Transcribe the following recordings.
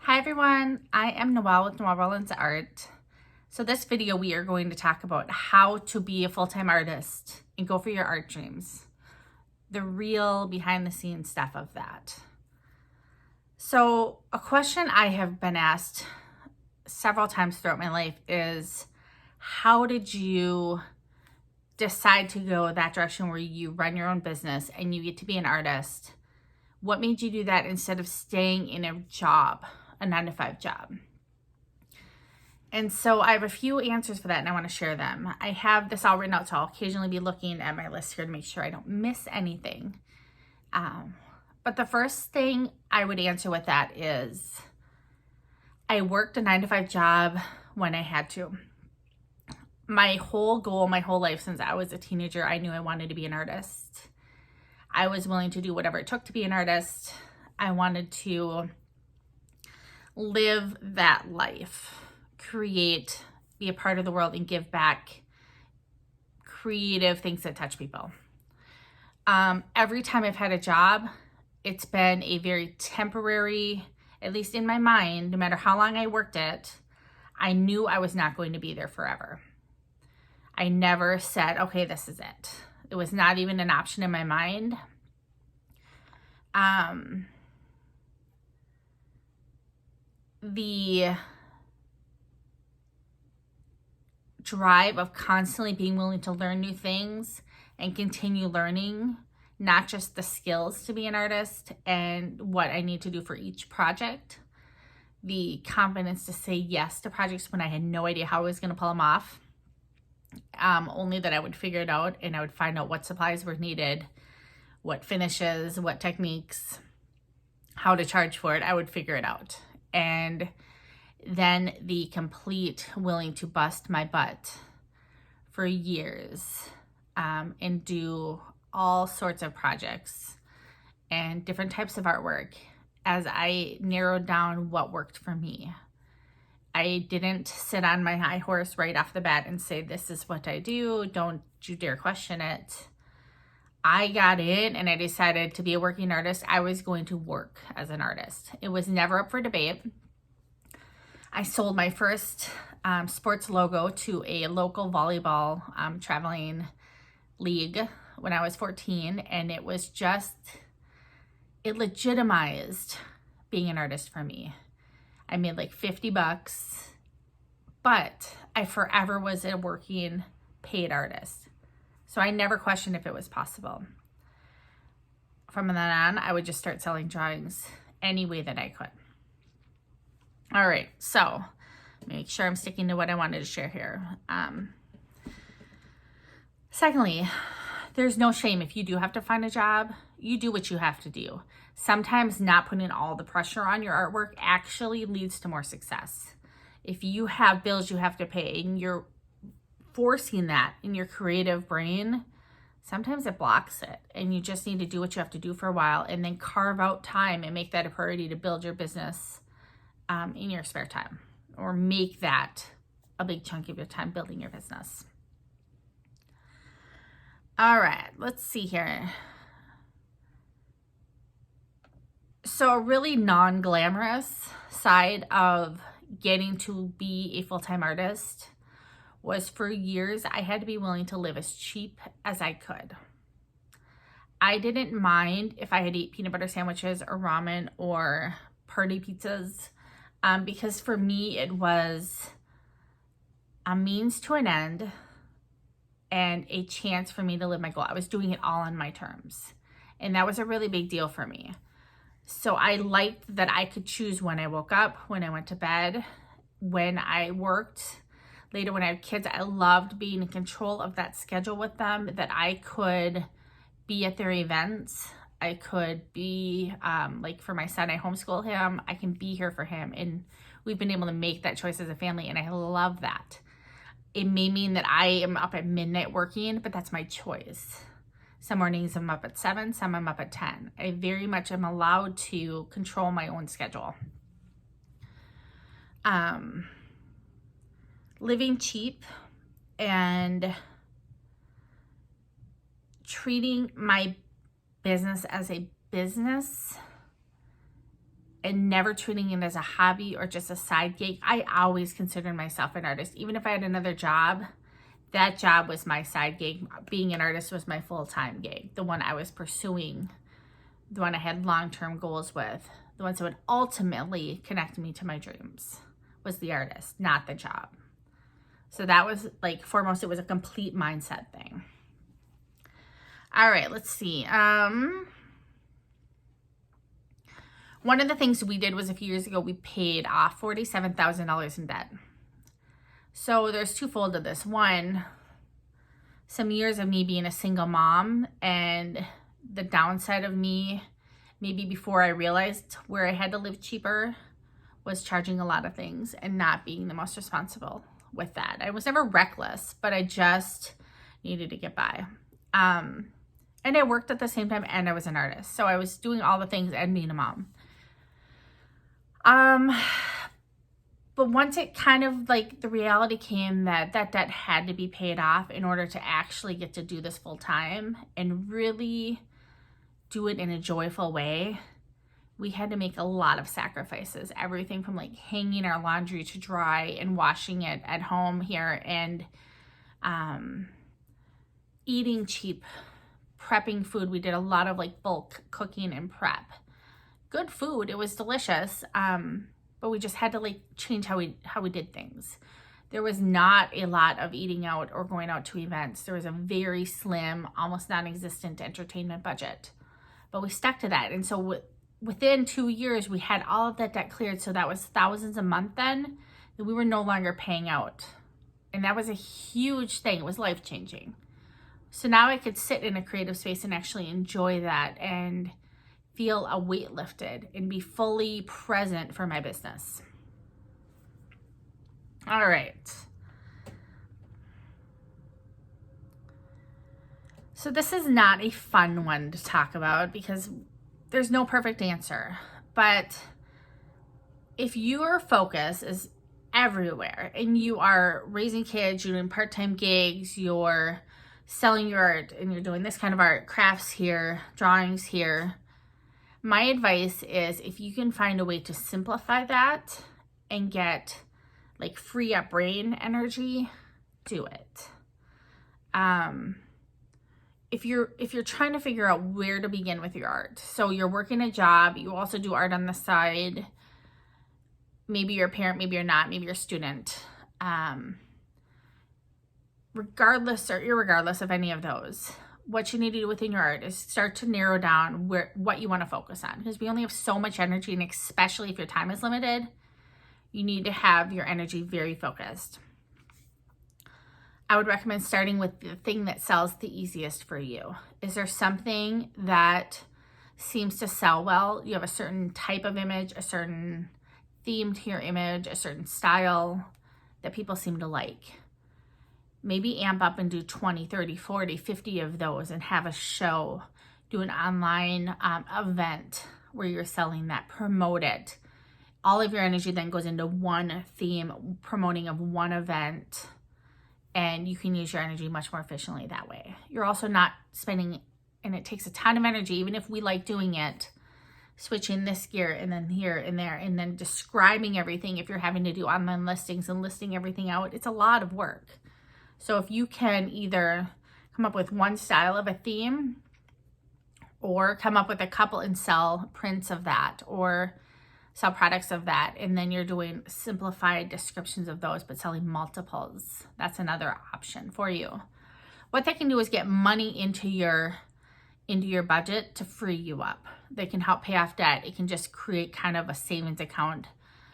Hi everyone, I am Noelle with Noelle Rollins Art. So this video we are going to talk about how to be a full-time artist and go for your art dreams. The real behind the scenes stuff of that. So a question I have been asked several times throughout my life is, how did you decide to go that direction where you run your own business and you get to be an artist? What made you do that instead of staying in a job, a 9-to-5 job? And so I have a few answers for that and I want to share them. I have this all written out, so I'll occasionally be looking at my list here to make sure I don't miss anything. But the first thing I would answer with that is I worked a 9-to-5 job when I had to. My whole goal, my whole life since I was a teenager, I knew I wanted to be an artist. I was willing to do whatever it took to be an artist. I wanted to live that life, create, be a part of the world and give back creative things that touch people. Every time I've had a job, it's been a very temporary, at least in my mind, no matter how long I worked it, I knew I was not going to be there forever. I never said, okay, this is it. It was not even an option in my mind. The drive of constantly being willing to learn new things and continue learning, not just the skills to be an artist and what I need to do for each project. The confidence to say yes to projects when I had no idea how I was going to pull them off. Only that I would figure it out and I would find out what supplies were needed, what finishes, what techniques, how to charge for it. I would figure it out. And then the complete willing to bust my butt for years and do all sorts of projects and different types of artwork as I narrowed down what worked for me. I didn't sit on my high horse right off the bat and say, this is what I do, don't you dare question it. I got in and I decided to be a working artist. I was going to work as an artist. It was never up for debate. I sold my first sports logo to a local volleyball traveling league when I was 14, and it was just, it legitimized being an artist for me. I made like $50, but I forever was a working paid artist. So I never questioned if it was possible. From then on, I would just start selling drawings any way that I could. All right, so make sure I'm sticking to what I wanted to share here. Secondly, there's no shame if you do have to find a job. You do what you have to do. Sometimes not putting all the pressure on your artwork actually leads to more success. If you have bills you have to pay and you're forcing that in your creative brain, sometimes it blocks it, and you just need to do what you have to do for a while and then carve out time and make that a priority to build your business in your spare time, or make that a big chunk of your time building your business. All right, let's see here. So a really non-glamorous side of getting to be a full-time artist was, for years, I had to be willing to live as cheap as I could. I didn't mind if I had to eat peanut butter sandwiches or ramen or party pizzas, because for me, it was a means to an end and a chance for me to live my goal. I was doing it all on my terms, and that was a really big deal for me. So I liked that I could choose when I woke up, when I went to bed, when I worked. Later, when I had kids, I loved being in control of that schedule with them, that I could be at their events. I could be, like for my son, I homeschool him. I can be here for him. And we've been able to make that choice as a family, and I love that. It may mean that I am up at midnight working, but that's my choice. Some mornings I'm up at 7, some I'm up at 10. I very much am allowed to control my own schedule. Living cheap and treating my business as a business and never treating it as a hobby or just a side gig. I always considered myself an artist. Even if I had another job, that job was my side gig. Being an artist was my full-time gig, the one I was pursuing, the one I had long-term goals with, the ones that would ultimately connect me to my dreams was the artist, not the job. So that was like foremost, it was a complete mindset thing. All right, let's see. One of the things we did was a few years ago, we paid off $47,000 in debt. So there's twofold to this. One, some years of me being a single mom, and the downside of me, maybe before I realized where I had to live cheaper, was charging a lot of things and not being the most responsible with that. I was never reckless, but I just needed to get by. And I worked at the same time, and I was an artist. So I was doing all the things and being a mom. But once it kind of like the reality came that that debt had to be paid off in order to actually get to do this full time and really do it in a joyful way, we had to make a lot of sacrifices. Everything from like hanging our laundry to dry and washing it at home here, and eating cheap, prepping food. We did a lot of like bulk cooking and prep. Good food, it was delicious, but we just had to like change how we did things. There was not a lot of eating out or going out to events. There was a very slim, almost non-existent entertainment budget, but we stuck to that. And so within 2 years, we had all of that debt cleared. So that was thousands a month then that we were no longer paying out. And that was a huge thing. It was life-changing. So now I could sit in a creative space and actually enjoy that and feel a weight lifted and be fully present for my business. All right. So this is not a fun one to talk about because there's no perfect answer. But if your focus is everywhere and you are raising kids, you're doing part-time gigs, you're selling your art, and you're doing this kind of art, crafts here, drawings here, my advice is if you can find a way to simplify that and get like free up brain energy, do it. If you're trying to figure out where to begin with your art, so you're working a job, you also do art on the side, maybe you're a parent, maybe you're not, maybe you're a student, regardless or irregardless of any of those, what you need to do within your art is start to narrow down what you want to focus on, because we only have so much energy, and especially if your time is limited, you need to have your energy very focused. I would recommend starting with the thing that sells the easiest for you. Is there something that seems to sell well? You have a certain type of image, a certain theme to your image, a certain style that people seem to like. Maybe amp up and do 20, 30, 40, 50 of those and have a show, do an online event where you're selling that, promote it. All of your energy then goes into one theme, promoting of one event, and you can use your energy much more efficiently that way. You're also not spending, and it takes a ton of energy, even if we like doing it, switching this gear and then here and there, and then describing everything. If you're having to do online listings and listing everything out, it's a lot of work. So if you can either come up with one style of a theme, or come up with a couple and sell prints of that, or sell products of that, and then you're doing simplified descriptions of those but selling multiples, that's another option for you. What they can do is get money into your budget to free you up. They can help pay off debt. It can just create kind of a savings account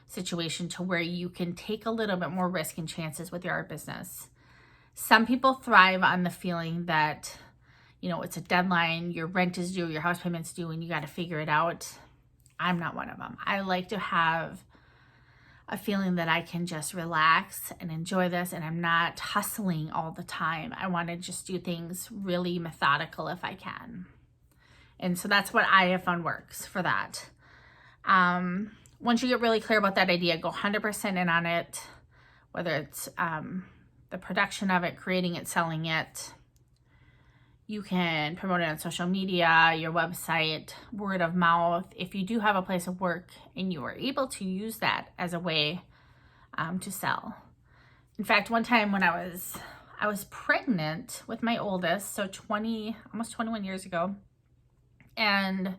situation to where you can take a little bit more risk and chances with your art business. Some people thrive on the feeling that, you know, it's a deadline, your rent is due, your house payment's due, and you got to figure it out. I'm not one of them. I like to have a feeling that I can just relax and enjoy this, and I'm not hustling all the time. I want to just do things really methodical if I can. And so that's what I have found works for that. Once you get really clear about that idea, go 100% in on it, whether it's the production of it, creating it, selling it. You can promote it on social media, your website, word of mouth. If you do have a place of work and you are able to use that as a way to sell. In fact, one time when I was pregnant with my oldest, so almost 21 years ago, and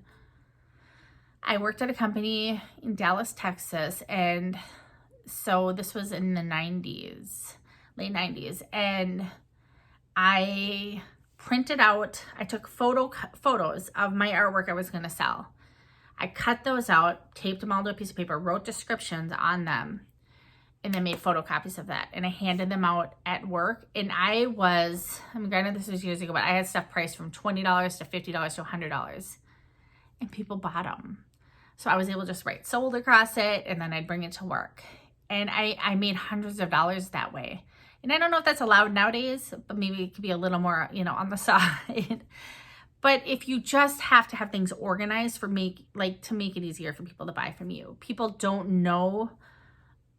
I worked at a company in Dallas, Texas, and so this was in the 90s, late 90s, and I printed out, I took photos of my artwork I was going to sell. I cut those out, taped them all to a piece of paper, wrote descriptions on them, and then made photocopies of that. And I handed them out at work. And granted this was years ago, but I had stuff priced from $20 to $50 to $100. And people bought them. So I was able to just write sold across it, and then I'd bring it to work. And I made hundreds of dollars that way. And I don't know if that's allowed nowadays, but maybe it could be a little more, on the side. But if you just have to have things organized to make it easier for people to buy from you. People don't know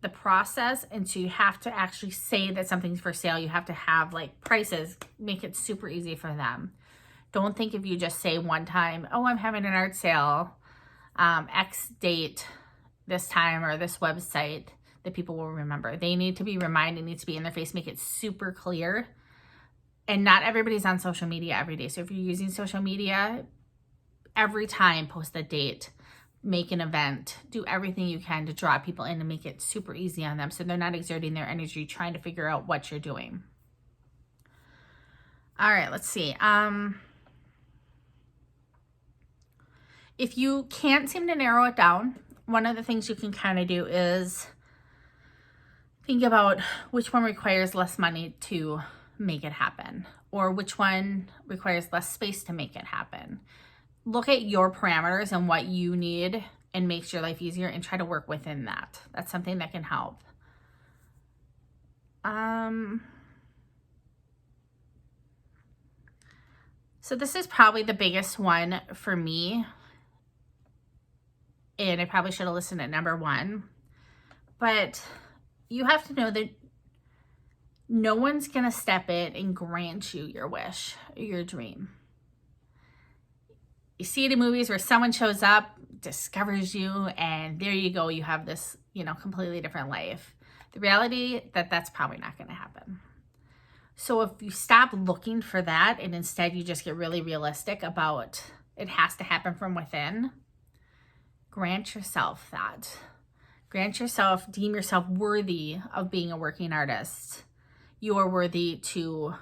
the process, and so you have to actually say that something's for sale. You have to have prices, make it super easy for them. Don't think if you just say one time, oh, I'm having an art sale, X date, this time, or this website, that people will remember. They need to be reminded, needs to be in their face, make it super clear. And not everybody's on social media every day. So if you're using social media, every time post a date, make an event, do everything you can to draw people in and make it super easy on them so they're not exerting their energy trying to figure out what you're doing. All right, let's see. If you can't seem to narrow it down, one of the things you can kind of do is think about which one requires less money to make it happen, or which one requires less space to make it happen. Look at your parameters and what you need and makes your life easier, and try to work within that. That's something that can help. So this is probably the biggest one for me, and I probably should have listened at number one, but you have to know that no one's going to step in and grant you your wish or your dream. You see it in movies where someone shows up, discovers you, and there you go. You have this, completely different life. The reality that's probably not going to happen. So if you stop looking for that and instead you just get really realistic about it has to happen from within, grant yourself that. Deem yourself worthy of being a working artist. You are worthy to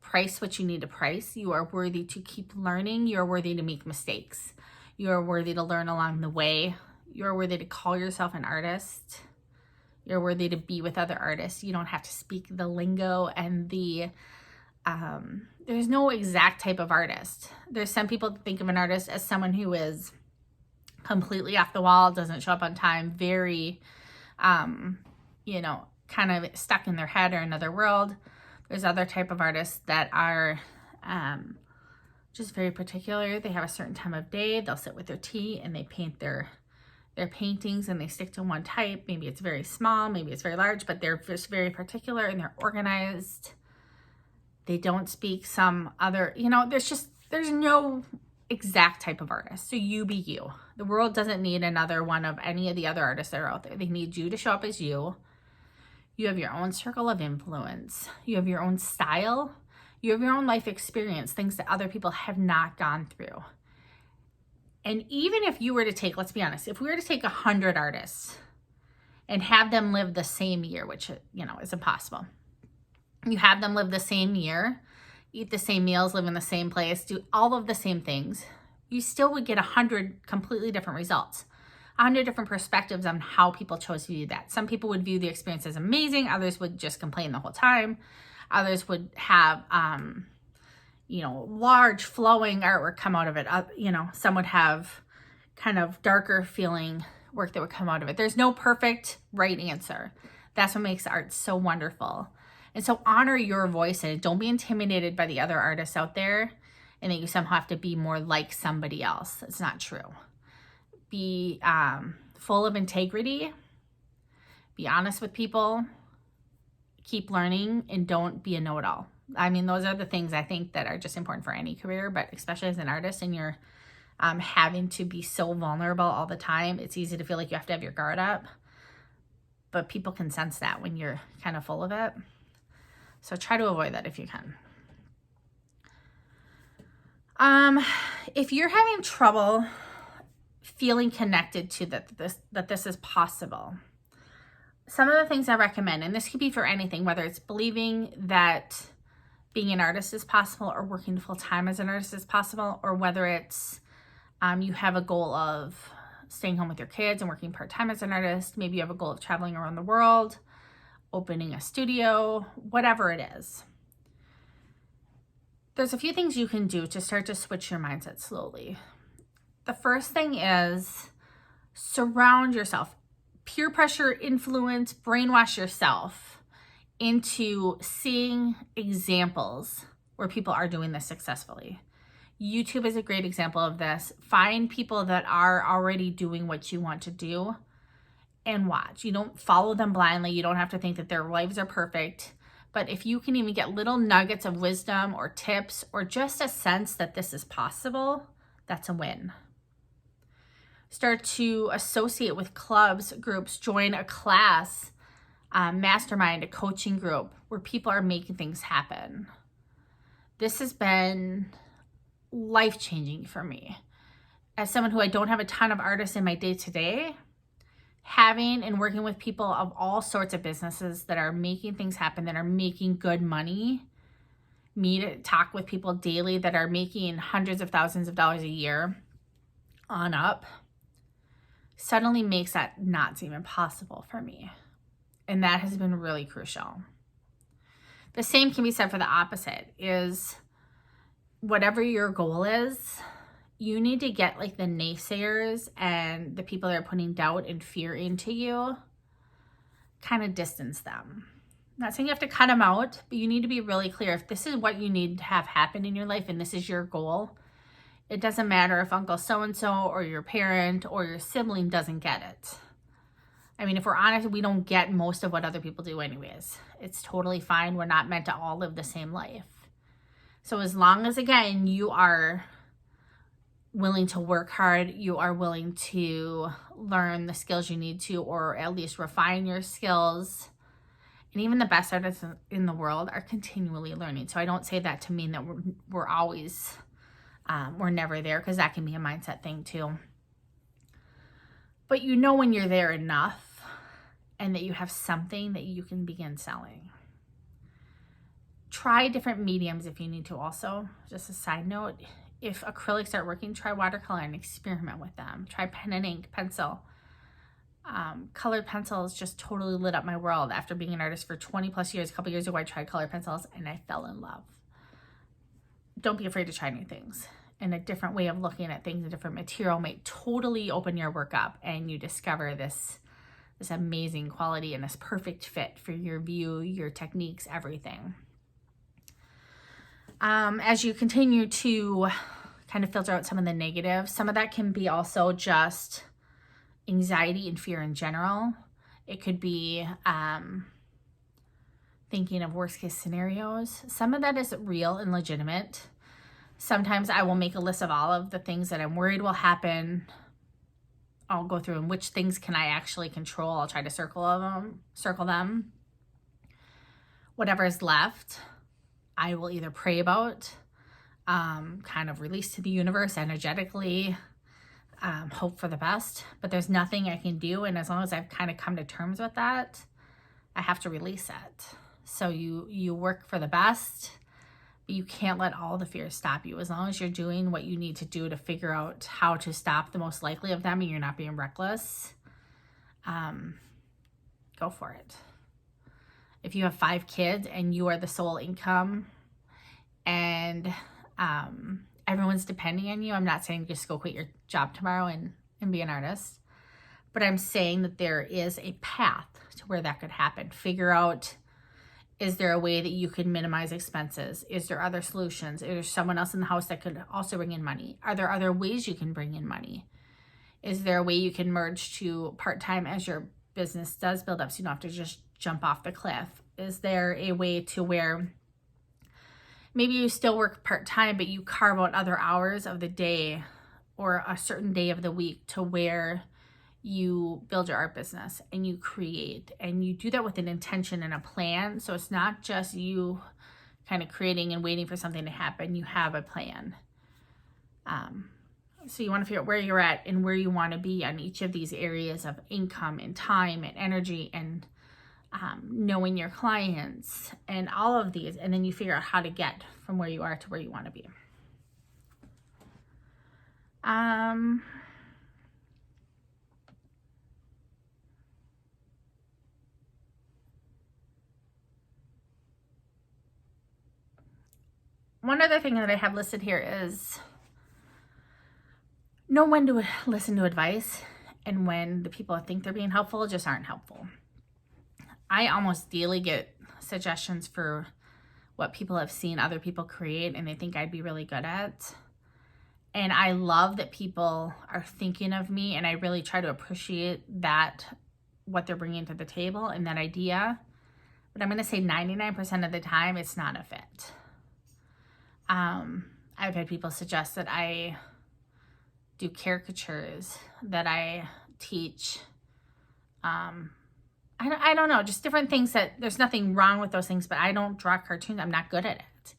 price what you need to price. You are worthy to keep learning. You are worthy to make mistakes. You are worthy to learn along the way. You are worthy to call yourself an artist. You're worthy to be with other artists. You don't have to speak the lingo and there's no exact type of artist. There's some people that think of an artist as someone who is completely off the wall, doesn't show up on time, very, kind of stuck in their head or another world. There's other type of artists that are just very particular. They have a certain time of day. They'll sit with their tea and they paint their paintings, and they stick to one type. Maybe it's very small, maybe it's very large, but they're just very particular and they're organized. They don't speak some other, there's no exact type of artist. So you be you. The world doesn't need another one of any of the other artists that are out there. They need you to show up as you. You have your own circle of influence. You have your own style. You have your own life experience, things that other people have not gone through. And even if you were to take, let's be honest, if we were to take 100 artists and have them live the same year, which, is impossible. You have them live the same year, eat the same meals, live in the same place, do all of the same things, you still would get 100 completely different results. 100 different perspectives on how people chose to do that. Some people would view the experience as amazing. Others would just complain the whole time. Others would have, large flowing artwork come out of it. Some would have kind of darker feeling work that would come out of it. There's no perfect right answer. That's what makes art so wonderful. And so honor your voice and don't be intimidated by the other artists out there and that you somehow have to be more like somebody else. It's not true. Be full of integrity. Be honest with people. Keep learning and don't be a know-it-all. I mean, those are the things I think that are just important for any career, but especially as an artist and you're having to be so vulnerable all the time, it's easy to feel like you have to have your guard up. But people can sense that when you're kind of full of it. So try to avoid that if you can. If you're having trouble feeling connected to that this is possible, some of the things I recommend, and this could be for anything, whether it's believing that being an artist is possible or working full-time as an artist is possible, or whether it's you have a goal of staying home with your kids and working part-time as an artist. Maybe you have a goal of traveling around the world, opening a studio, whatever it is. There's a few things you can do to start to switch your mindset slowly. The first thing is surround yourself. Peer pressure, influence, brainwash yourself into seeing examples where people are doing this successfully. YouTube is a great example of this. Find people that are already doing what you want to do and watch. You don't follow them blindly. You don't have to think that their lives are perfect. But if you can even get little nuggets of wisdom or tips or just a sense that this is possible, that's a win. Start to associate with clubs, groups, join a class, mastermind, a coaching group where people are making things happen. This has been life-changing for me. As someone who I don't have a ton of artists in my day-to-day, having and working with people of all sorts of businesses that are making things happen, that are making good money, me to talk with people daily that are making hundreds of thousands of dollars a year on up, suddenly makes that not seem impossible for me. And that has been really crucial. The same can be said for the opposite, is whatever your goal is, you need to get like the naysayers and the people that are putting doubt and fear into you, kind of distance them. I'm not saying you have to cut them out, but you need to be really clear. If this is what you need to have happen in your life and this is your goal, it doesn't matter if Uncle so-and-so or your parent or your sibling doesn't get it. I mean, if we're honest, we don't get most of what other people do anyways. It's totally fine. We're not meant to all live the same life. So as long as, again, you are willing to work hard, you are willing to learn the skills you need to, or at least refine your skills. And even the best artists in the world are continually learning. So I don't say that to mean that we're always, we're never there, because that can be a mindset thing too. But you know when you're there enough and that you have something that you can begin selling. Try different mediums if you need to also. Just a side note, if acrylics aren't working, try watercolor and experiment with them. Try pen and ink, pencil. Colored pencils just totally lit up my world. After being an artist for 20 plus years, a couple years ago, I tried colored pencils and I fell in love. Don't be afraid to try new things. And a different way of looking at things, a different material might totally open your work up, and you discover this amazing quality and this perfect fit for your view, your techniques, everything. As you continue to kind of filter out some of the negatives, some of that can be also just anxiety and fear in general. It could be thinking of worst case scenarios. Some of that is real and legitimate. Sometimes I will make a list of all of the things that I'm worried will happen. I'll go through and which things can I actually control. I'll try to circle them. Whatever is left, I will either pray about, kind of release to the universe energetically, hope for the best. But there's nothing I can do. And as long as I've kind of come to terms with that, I have to release it. So you work for the best. You can't let all the fears stop you. As long as you're doing what you need to do to figure out how to stop the most likely of them and you're not being reckless, go for it. If you have 5 kids and you are the sole income and everyone's depending on you, I'm not saying just go quit your job tomorrow and be an artist, but I'm saying that there is a path to where that could happen. Figure out, is there a way that you can minimize expenses? Is there other solutions? Is there someone else in the house that could also bring in money? Are there other ways you can bring in money? Is there a way you can merge to part-time as your business does build up so you don't have to just jump off the cliff? Is there a way to where maybe you still work part-time, but you carve out other hours of the day or a certain day of the week to where you build your art business and you create, and you do that with an intention and a plan. So it's not just you kind of creating and waiting for something to happen. You have a plan. So you want to figure out where you're at and where you want to be on each of these areas of income and time and energy and knowing your clients and all of these. And then you figure out how to get from where you are to where you want to be. One other thing that I have listed here is know when to listen to advice and when the people that think they're being helpful just aren't helpful. I almost daily get suggestions for what people have seen other people create and they think I'd be really good at. And I love that people are thinking of me, and I really try to appreciate that, what they're bringing to the table and that idea. But I'm going to say 99% of the time, it's not a fit. I've had people suggest that I do caricatures, that I teach, I don't know, just different things that there's nothing wrong with those things, but I don't draw cartoons. I'm not good at it.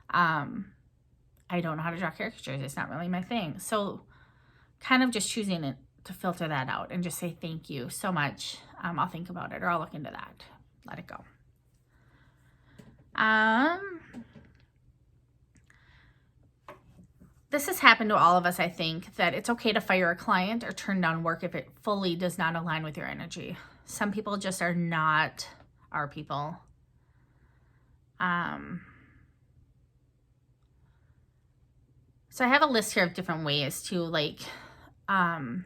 I don't know how to draw caricatures. It's not really my thing. So kind of just choosing it to filter that out and just say, thank you so much. I'll think about it, or I'll look into that. Let it go. This has happened to all of us, I think, that it's okay to fire a client or turn down work if it fully does not align with your energy. Some people just are not our people. So I have a list here of different ways to like I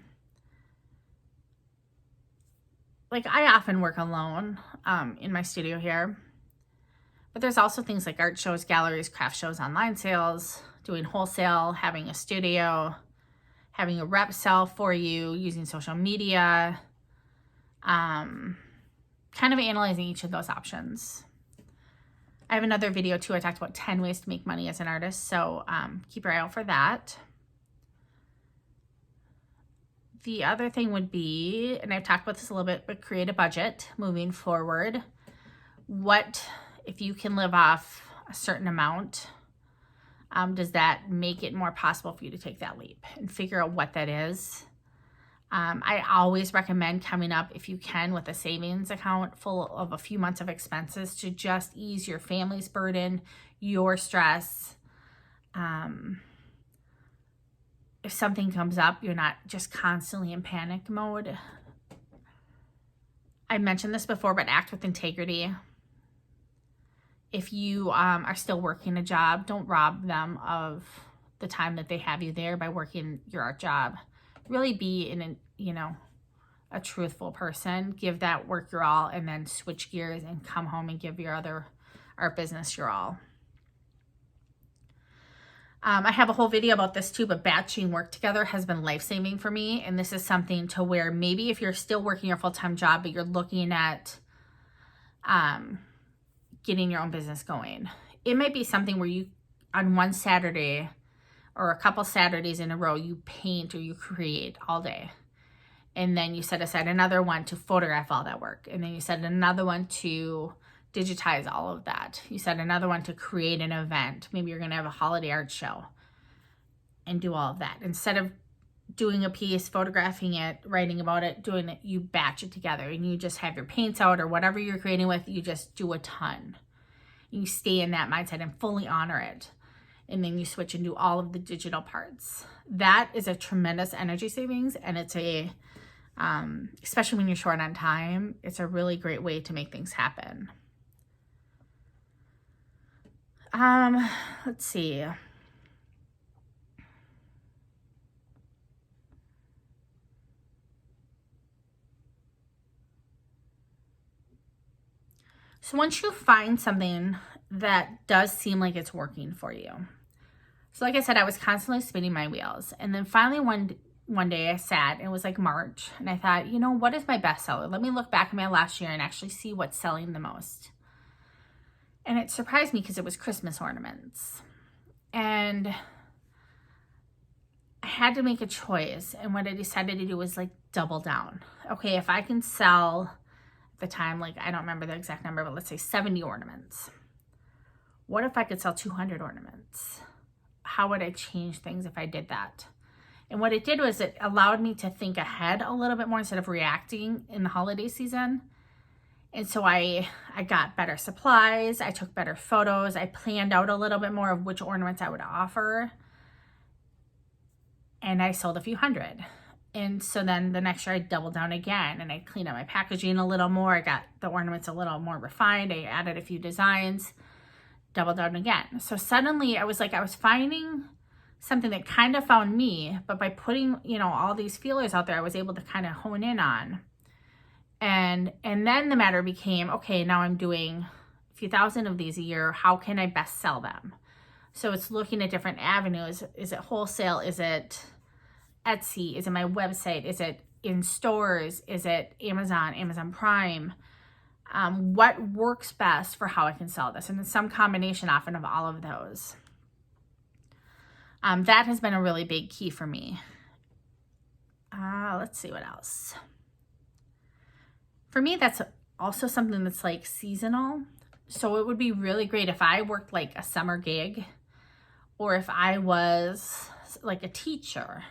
often work alone in my studio here, but there's also things like art shows, galleries, craft shows, online sales, doing wholesale, having a studio, having a rep sell for you, using social media, kind of analyzing each of those options. I have another video too. I talked about 10 ways to make money as an artist, so keep your eye out for that. The other thing would be, and I've talked about this a little bit, but create a budget moving forward. What, if you can live off a certain amount, does that make it more possible for you to take that leap and figure out what that is? I always recommend coming up, if you can, with a savings account full of a few months of expenses to just ease your family's burden, your stress. If something comes up, you're not just constantly in panic mode. I mentioned this before, but act with integrity. If you are still working a job, don't rob them of the time that they have you there by working your art job. Really be a truthful person. Give that work your all, and then switch gears and come home and give your other art business your all. I have a whole video about this too, but batching work together has been life-saving for me. And this is something to where maybe if you're still working your full-time job, but you're looking at getting your own business going, it might be something where you, on one Saturday or a couple Saturdays in a row, you paint or you create all day. And then you set aside another one to photograph all that work. And then you set another one to digitize all of that. You set another one to create an event. Maybe you're going to have a holiday art show and do all of that. Instead of doing a piece, photographing it, writing about it, doing it, you batch it together and you just have your paints out or whatever you're creating with, you just do a ton. You stay in that mindset and fully honor it. And then you switch and do all of the digital parts. That is a tremendous energy savings, and it's a, especially when you're short on time, it's a really great way to make things happen. Let's see. So once you find something that does seem like it's working for you. So like I said, I was constantly spinning my wheels. And then finally one day I sat, and it was like March, and I thought, what is my bestseller? Let me look back at my last year and actually see what's selling the most. And it surprised me because it was Christmas ornaments. And I had to make a choice. And what I decided to do was like double down. Okay, if I can sell at the time, like I don't remember the exact number, but let's say 70 ornaments. What if I could sell 200 ornaments? How would I change things if I did that? And what it did was it allowed me to think ahead a little bit more instead of reacting in the holiday season. And so I got better supplies, I took better photos, I planned out a little bit more of which ornaments I would offer. And I sold a few hundred. And so then the next year I doubled down again and I cleaned up my packaging a little more. I got the ornaments a little more refined. I added a few designs, doubled down again. So suddenly I was finding something that kind of found me, but by putting, all these feelers out there, I was able to kind of hone in on. And then the matter became, okay, now I'm doing a few thousand of these a year. How can I best sell them? So it's looking at different avenues. Is it wholesale? Is it Etsy? Is it my website? Is it in stores? Is it Amazon Prime? What works best for how I can sell this? And it's some combination often of all of those. That has been a really big key for me. Let's see what else. For me, that's also something that's like seasonal. So it would be really great if I worked like a summer gig, or if I was like a teacher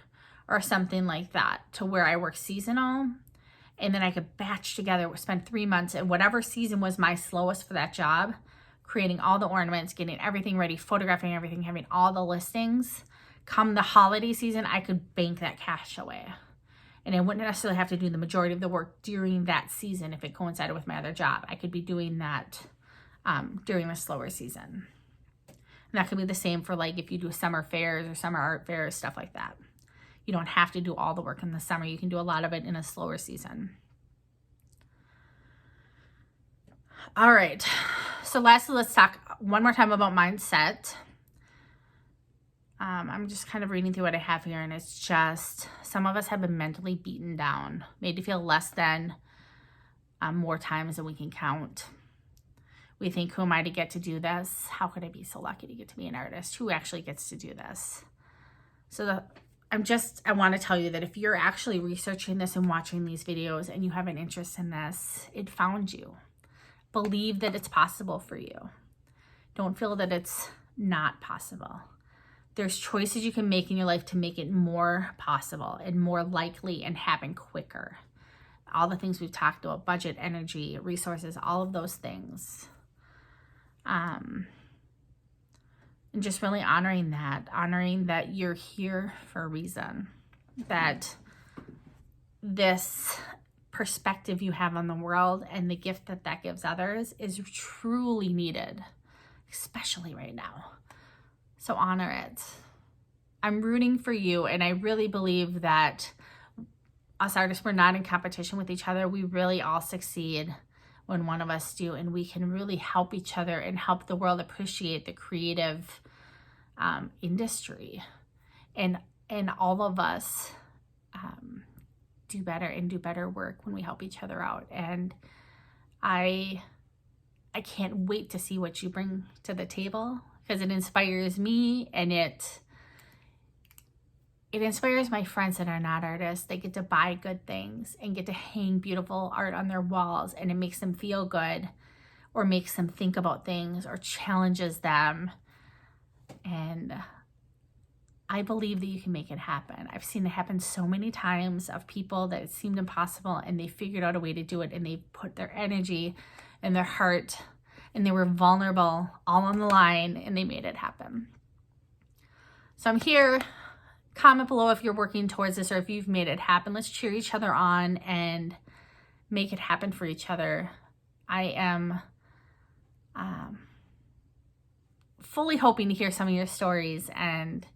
or something like that, to where I work seasonal, and then I could batch together, spend 3 months, and whatever season was my slowest for that job, creating all the ornaments, getting everything ready, photographing everything, having all the listings. Come the holiday season, I could bank that cash away. And I wouldn't necessarily have to do the majority of the work during that season if it coincided with my other job. I could be doing that during the slower season. And that could be the same for like if you do summer fairs or summer art fairs, stuff like that. You don't have to do all the work in the summer. You can do a lot of it in a slower season. All right. So lastly, let's talk one more time about mindset. I'm just kind of reading through what I have here, and it's just some of us have been mentally beaten down, made to feel less than more times than we can count. We think, who am I to get to do this? How could I be so lucky to get to be an artist? Who actually gets to do this? So I want to tell you that if you're actually researching this and watching these videos and you have an interest in this, it found you. Believe that it's possible for you. Don't feel that it's not possible. There's choices you can make in your life to make it more possible and more likely and happen quicker. All the things we've talked about, budget, energy, resources, all of those things. And just really honoring that you're here for a reason, that this perspective you have on the world and the gift that gives others is truly needed, especially right now. So honor it. I'm rooting for you, and I really believe that us artists, we're not in competition with each other. We really all succeed when one of us do, and we can really help each other and help the world appreciate the creative industry. And all of us do better and do better work when we help each other out. And I can't wait to see what you bring to the table, because it inspires me, and it inspires my friends that are not artists. They get to buy good things and get to hang beautiful art on their walls, and it makes them feel good, or makes them think about things, or challenges them. And I believe that you can make it happen. I've seen it happen so many times, of people that it seemed impossible, and they figured out a way to do it, and they put their energy and their heart, and they were vulnerable, all on the line, and they made it happen. So I'm here. Comment below if you're working towards this, or if you've made it happen. Let's cheer each other on and make it happen for each other. I am fully hoping to hear some of your stories and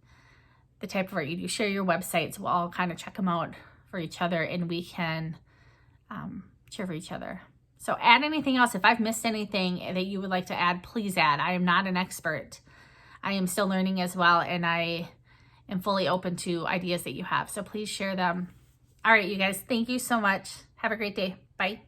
the type of art you do. Share your websites. We'll all kind of check them out for each other, and we can cheer for each other. So add anything else. If I've missed anything that you would like to add, please add. I am not an expert. I am still learning as well, and I am fully open to ideas that you have. So please share them. All right, you guys, thank you so much. Have a great day. Bye.